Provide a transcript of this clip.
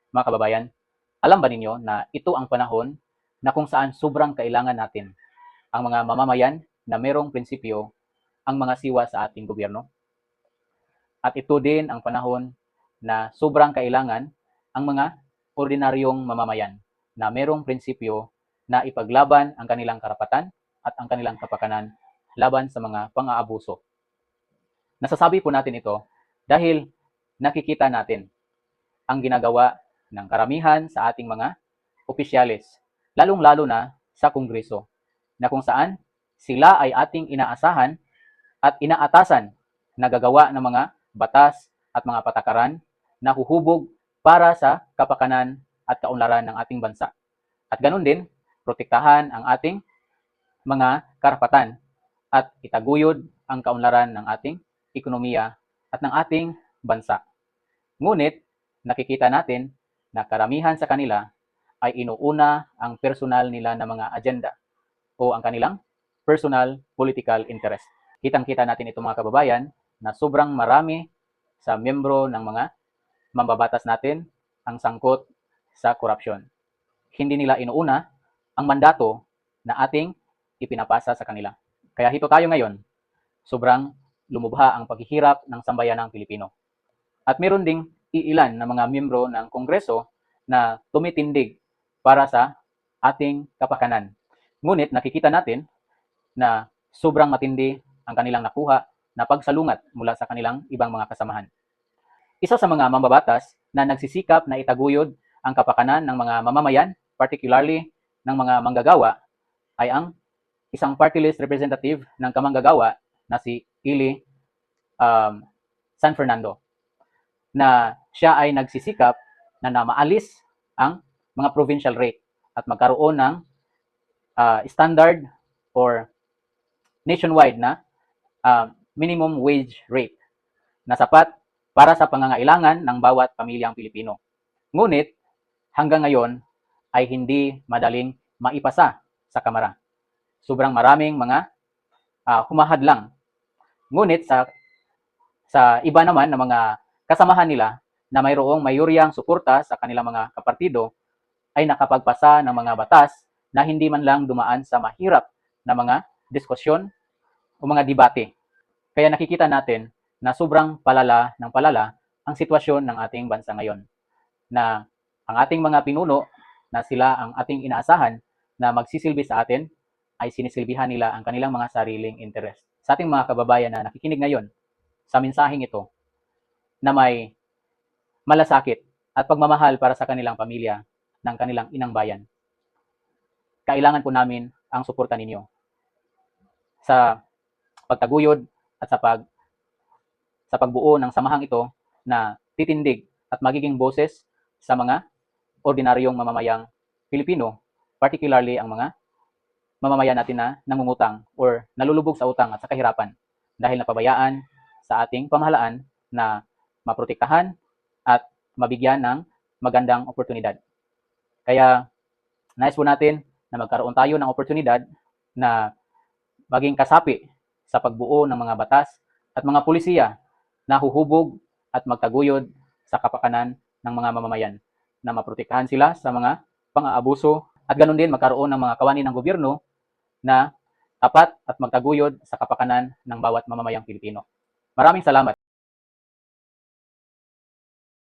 Mga kababayan, alam ba ninyo na ito ang panahon na kung saan sobrang kailangan natin ang mga mamamayan na merong prinsipyo ang mga siwa sa ating gobyerno? At ito din ang panahon na sobrang kailangan ang mga ordinaryong mamamayan na merong prinsipyo na ipaglaban ang kanilang karapatan at ang kanilang kapakanan laban sa mga pang-aabuso. Nasasabi po natin ito dahil nakikita natin ang ginagawa ng karamihan sa ating mga opisyales, lalong-lalo na sa Kongreso, na kung saan sila ay ating inaasahan at inaatasan na gagawa ng mga batas at mga patakaran na huhubog para sa kapakanan at kaunlaran ng ating bansa. At ganun din, protektahan ang ating mga karapatan at itaguyod ang kaunlaran ng ating ekonomiya at ng ating bansa. Ngunit, nakikita natin na karamihan sa kanila ay inuuna ang personal nila na mga agenda o ang kanilang personal political interest. Kitang-kita natin ito mga kababayan na sobrang marami sa miyembro ng mga mambabatas natin ang sangkot sa korupsyon. Hindi nila inuuna ang mandato na ating ipinapasa sa kanila. Kaya hito tayo ngayon, sobrang lumubha ang paghihirap ng sambayanang Pilipino. At meron ding iilan na mga miyembro ng Kongreso na tumitindig para sa ating kapakanan. Ngunit nakikita natin na sobrang matindi ang kanilang nakuha na pagsalungat mula sa kanilang ibang mga kasamahan. Isa sa mga mambabatas na nagsisikap na itaguyod ang kapakanan ng mga mamamayan, particularly ng mga manggagawa, ay ang isang party list representative ng kamanggagawa na si Ili San Fernando, na siya ay nagsisikap na maalis ang mga provincial rate at magkaroon ng standard or nationwide na minimum wage rate na sapat para sa pangangailangan ng bawat pamilyang Pilipino. Ngunit, hanggang ngayon ay hindi madaling maipasa sa Kamara. Sobrang maraming mga humahadlang. Ngunit sa iba naman na mga kasamahan nila na mayroong mayuryang suporta sa kanilang mga kapartido ay nakapagpasa ng mga batas na hindi man lang dumaan sa mahirap na mga diskusyon o mga debate. Kaya nakikita natin na sobrang palala ng palala ang sitwasyon ng ating bansa ngayon. Na ang ating mga pinuno na sila ang ating inaasahan na magsisilbi sa atin ay sinisilbihan nila ang kanilang mga sariling interest. Sa ating mga kababayan na nakikinig ngayon sa mensaheng ito na may malasakit at pagmamahal para sa kanilang pamilya ng kanilang inang bayan, kailangan po namin ang suporta ninyo sa pagtaguyod at sa pagbuo ng samahang ito na titindig at magiging boses sa mga ordinaryong mamamayang Pilipino, particularly ang mga mamamayan natin na nangungutang or nalulubog sa utang at sa kahirapan dahil napabayaan sa ating pamahalaan na maprotektahan at mabigyan ng magandang oportunidad. Kaya nais po natin na magkaroon tayo ng oportunidad na maging kasapi sa pagbuo ng mga batas at mga pulisiya na huhubog at magtaguyod sa kapakanan ng mga mamamayan, na maprotektahan sila sa mga pang-aabuso at ganoon din magkaroon ng mga kawani ng gobyerno na tapat at magtaguyod sa kapakanan ng bawat mamamayang Pilipino. Maraming salamat.